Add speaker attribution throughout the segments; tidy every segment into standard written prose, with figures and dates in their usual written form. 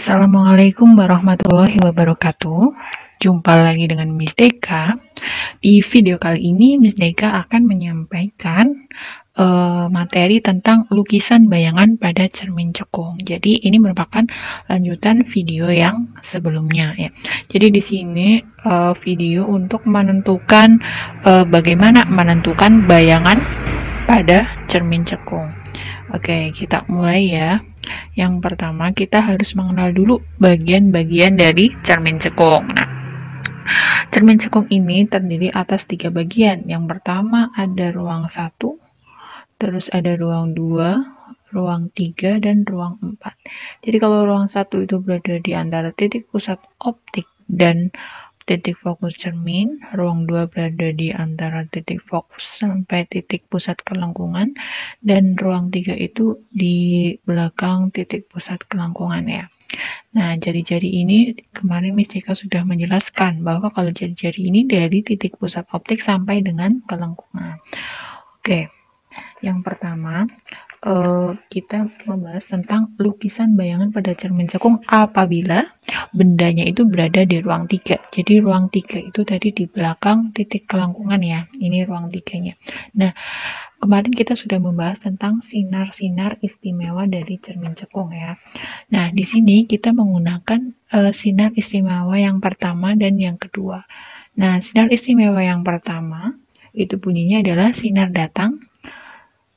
Speaker 1: Assalamualaikum warahmatullahi wabarakatuh. Jumpa lagi dengan Miss Deka. Di video kali ini Miss Deka akan menyampaikan materi tentang lukisan bayangan pada cermin cekung. Jadi ini merupakan lanjutan video yang sebelumnya ya. Jadi di sini video untuk menentukan bagaimana menentukan bayangan pada cermin cekung. Oke, kita mulai ya. Yang pertama, kita harus mengenal dulu bagian-bagian dari cermin cekung. Nah, cermin cekung ini terdiri atas 3 bagian. Yang pertama ada ruang 1, terus ada ruang 2, ruang 3, dan ruang 4. Jadi kalau ruang 1 itu berada di antara titik pusat optik dan titik fokus cermin, ruang 2 berada di antara titik fokus sampai titik pusat kelengkungan, dan ruang 3 itu di belakang titik pusat kelengkungan ya. Nah, jari-jari ini kemarin Miss Deka sudah menjelaskan bahwa kalau jari-jari ini dari titik pusat optik sampai dengan kelengkungan. Oke, yang pertama kita membahas tentang lukisan bayangan pada cermin cekung apabila bendanya itu berada di ruang 3. Jadi ruang 3 itu tadi di belakang titik kelengkungan ya. Ini ruang 3-nya. Nah, kemarin kita sudah membahas tentang sinar-sinar istimewa dari cermin cekung ya. Nah, di sini kita menggunakan sinar istimewa yang pertama dan yang kedua. Nah, sinar istimewa yang pertama itu bunyinya adalah sinar datang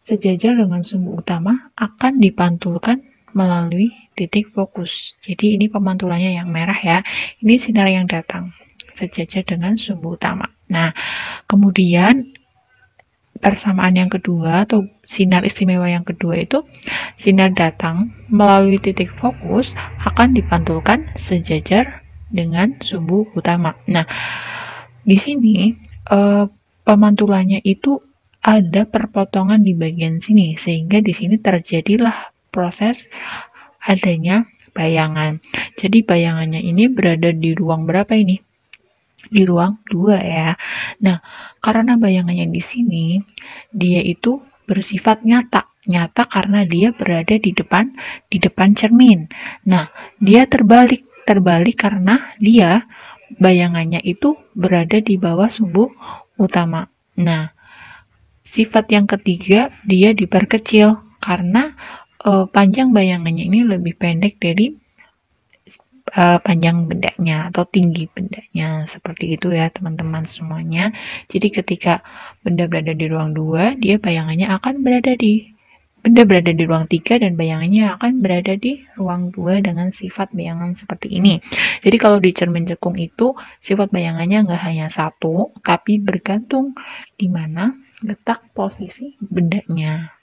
Speaker 1: sejajar dengan sumbu utama akan dipantulkan melalui titik fokus. Jadi ini pemantulannya yang merah ya. Ini sinar yang datang sejajar dengan sumbu utama. Nah, kemudian persamaan yang kedua atau sinar istimewa yang kedua itu sinar datang melalui titik fokus akan dipantulkan sejajar dengan sumbu utama. Nah, di sini pemantulannya itu ada perpotongan di bagian sini sehingga di sini terjadilah proses adanya bayangan. Jadi bayangannya ini berada di ruang berapa ini? Di ruang 2 ya. Nah, karena bayangannya di sini dia itu bersifat nyata. Nyata karena dia berada di depan cermin. Nah, dia terbalik karena dia bayangannya itu berada di bawah sumbu utama. Nah, sifat yang ketiga, dia diperkecil karena panjang bayangannya ini lebih pendek dari panjang bendanya atau tinggi bendanya. Seperti itu ya teman-teman semuanya. Jadi ketika benda berada di ruang 2, dia bayangannya akan berada di ruang 3 dan bayangannya akan berada di ruang 2 dengan sifat bayangan seperti ini. Jadi kalau di cermin cekung itu sifat bayangannya nggak hanya satu, tapi bergantung di mana letak posisi bendanya.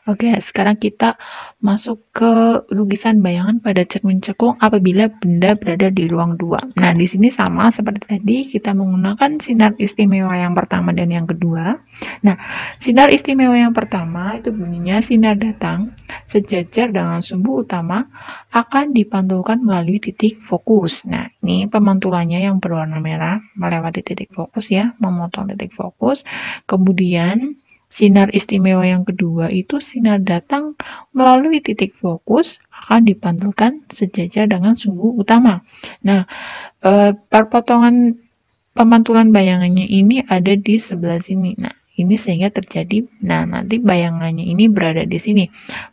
Speaker 1: Oke, sekarang kita masuk ke lukisan bayangan pada cermin cekung apabila benda berada di ruang 2. Nah, di sini sama seperti tadi, kita menggunakan sinar istimewa yang pertama dan yang kedua. Nah, sinar istimewa yang pertama itu bunyinya sinar datang sejajar dengan sumbu utama akan dipantulkan melalui titik fokus. Nah, ini pemantulannya yang berwarna merah melewati titik fokus ya, memotong titik fokus. Kemudian sinar istimewa yang kedua itu sinar datang melalui titik fokus akan dipantulkan sejajar dengan sumbu utama. Nah, perpotongan pemantulan bayangannya ini ada di sebelah sini. Nah, ini sehingga terjadi, nah nanti bayangannya ini berada di sini,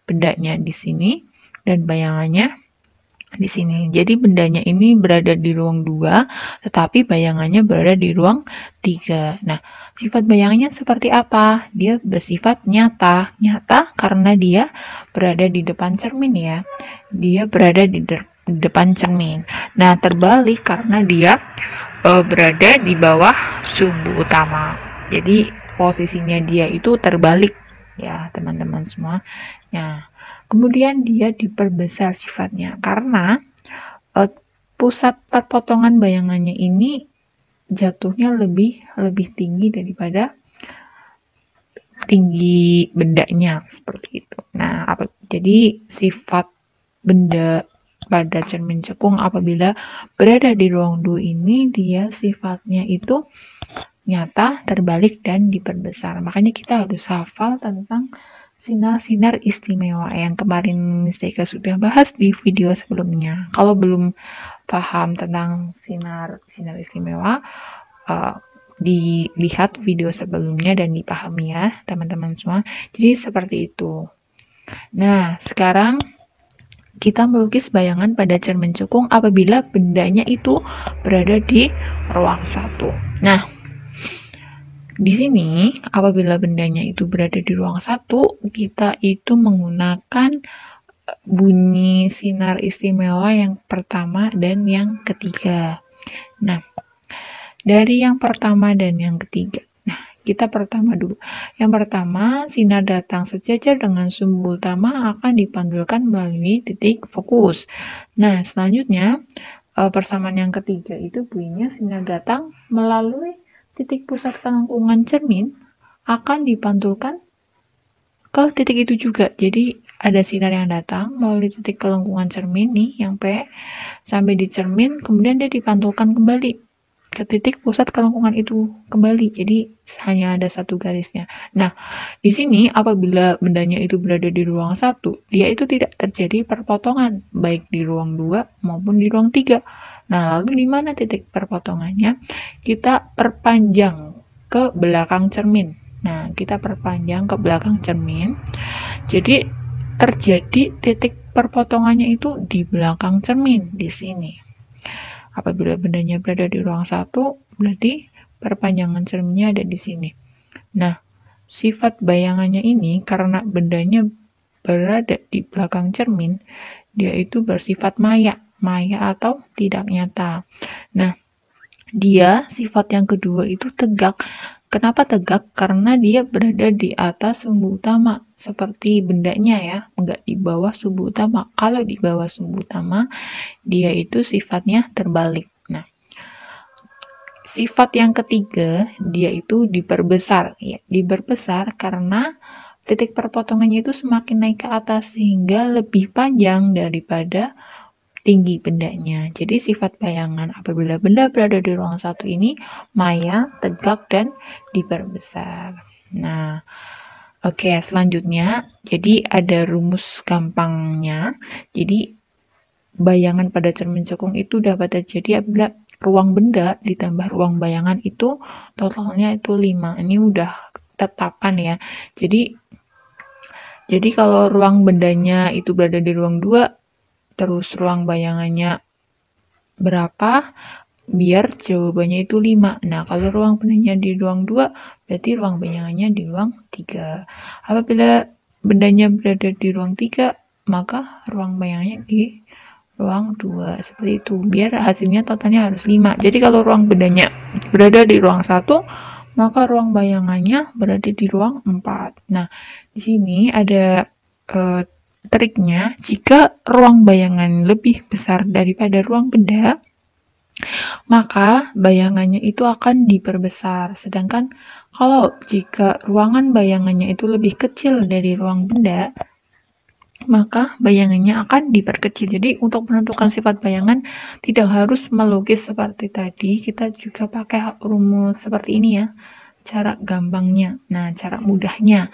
Speaker 1: bendanya di sini, dan bayangannya di sini. Jadi bendanya ini berada di ruang 2, tetapi bayangannya berada di ruang 3. Nah, sifat bayangannya seperti apa? Dia bersifat nyata. Nyata karena dia berada di depan cermin ya. Dia berada di depan cermin. Nah, terbalik karena dia berada di bawah sumbu utama. Jadi posisinya dia itu terbalik ya teman-teman semua. Nah, kemudian dia diperbesar sifatnya karena pusat potongan bayangannya ini jatuhnya lebih tinggi daripada tinggi bendanya seperti itu. Nah, jadi sifat benda pada cermin cekung apabila berada di ruang 2 ini dia sifatnya itu nyata, terbalik, dan diperbesar. Makanya kita harus hafal tentang sinar-sinar istimewa yang kemarin Miss Deka sudah bahas di video sebelumnya. Kalau belum paham tentang sinar istimewa, dilihat video sebelumnya dan dipahami ya teman-teman semua. Jadi seperti itu. Nah, sekarang kita melukis bayangan pada cermin cekung apabila bendanya itu berada di ruang 1. Nah, di sini apabila bendanya itu berada di ruang 1, kita itu menggunakan bunyi sinar istimewa yang pertama dan yang ketiga. Nah, dari yang pertama dan yang ketiga. Nah, kita pertama dulu. Yang pertama, sinar datang sejajar dengan sumbu utama akan dipantulkan melalui titik fokus. Nah, selanjutnya, persamaan yang ketiga itu bunyinya sinar datang melalui titik pusat kelengkungan cermin akan dipantulkan ke titik itu juga. Jadi, ada sinar yang datang melalui titik kelengkungan cermin nih, yang P, sampai di cermin, kemudian dia dipantulkan kembali ke titik pusat kelengkungan itu kembali. Jadi hanya ada satu garisnya. Nah, di sini apabila bendanya itu berada di ruang 1, dia itu tidak terjadi perpotongan baik di ruang 2 maupun di ruang 3. Nah, lalu di mana titik perpotongannya? Kita perpanjang ke belakang cermin. Nah, kita perpanjang ke belakang cermin. Jadi terjadi titik perpotongannya itu di belakang cermin di sini. Apabila bendanya berada di ruang 1, berarti perpanjangan cerminnya ada di sini. Nah, sifat bayangannya ini karena bendanya berada di belakang cermin, dia itu bersifat maya atau tidak nyata. Nah, dia sifat yang kedua itu tegak. Kenapa tegak? Karena dia berada di atas sumbu utama, seperti bendanya ya, enggak di bawah sumbu utama. Kalau di bawah sumbu utama, dia itu sifatnya terbalik. Nah, sifat yang ketiga, dia itu diperbesar. Ya, diperbesar karena titik perpotongannya itu semakin naik ke atas, sehingga lebih panjang daripada tinggi bendanya. Jadi sifat bayangan apabila benda berada di ruang 1 ini maya, tegak, dan diperbesar. Nah, oke, selanjutnya jadi ada rumus gampangnya. Jadi bayangan pada cermin cekung itu dapat terjadi apabila ruang benda ditambah ruang bayangan itu totalnya itu 5. Ini udah tetapan ya. Jadi kalau ruang bendanya itu berada di ruang 2, terus ruang bayangannya berapa? Biar jawabannya itu 5. Nah, kalau ruang bendanya di ruang 2, berarti ruang bayangannya di ruang 3. Apabila bendanya berada di ruang 3, maka ruang bayangannya di ruang 2. Seperti itu. Biar hasilnya totalnya harus 5. Jadi kalau ruang bendanya berada di ruang 1, maka ruang bayangannya berada di ruang 4. Nah, di sini ada triknya, jika ruang bayangan lebih besar daripada ruang benda, maka bayangannya itu akan diperbesar. Sedangkan kalau jika ruangan bayangannya itu lebih kecil dari ruang benda, maka bayangannya akan diperkecil. Jadi untuk menentukan sifat bayangan tidak harus melukis seperti tadi, kita juga pakai rumus seperti ini ya, cara gampangnya. Nah, cara mudahnya.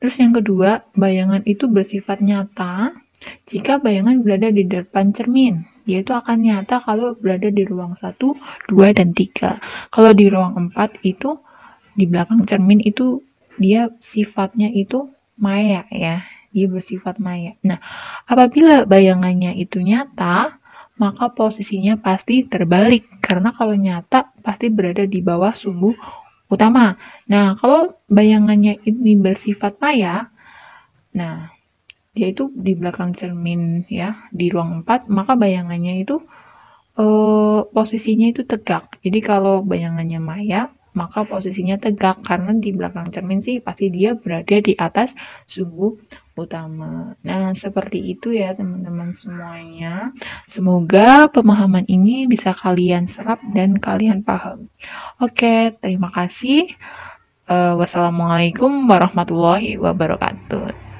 Speaker 1: Terus yang kedua, bayangan itu bersifat nyata jika bayangan berada di depan cermin. Dia itu akan nyata kalau berada di ruang 1, 2, dan 3. Kalau di ruang 4 itu, di belakang cermin itu, dia sifatnya itu maya ya. Dia bersifat maya. Nah, apabila bayangannya itu nyata, maka posisinya pasti terbalik. Karena kalau nyata, pasti berada di bawah sumbu utama. Nah, kalau bayangannya ini bersifat maya, nah, dia itu di belakang cermin ya, di ruang 4, maka bayangannya itu posisinya itu tegak. Jadi kalau bayangannya maya, maka posisinya tegak karena di belakang cermin sih pasti dia berada di atas sumbu utama. Nah, seperti itu ya teman-teman semuanya. Semoga pemahaman ini bisa kalian serap dan kalian paham. Oke, terima kasih. Wassalamualaikum warahmatullahi wabarakatuh.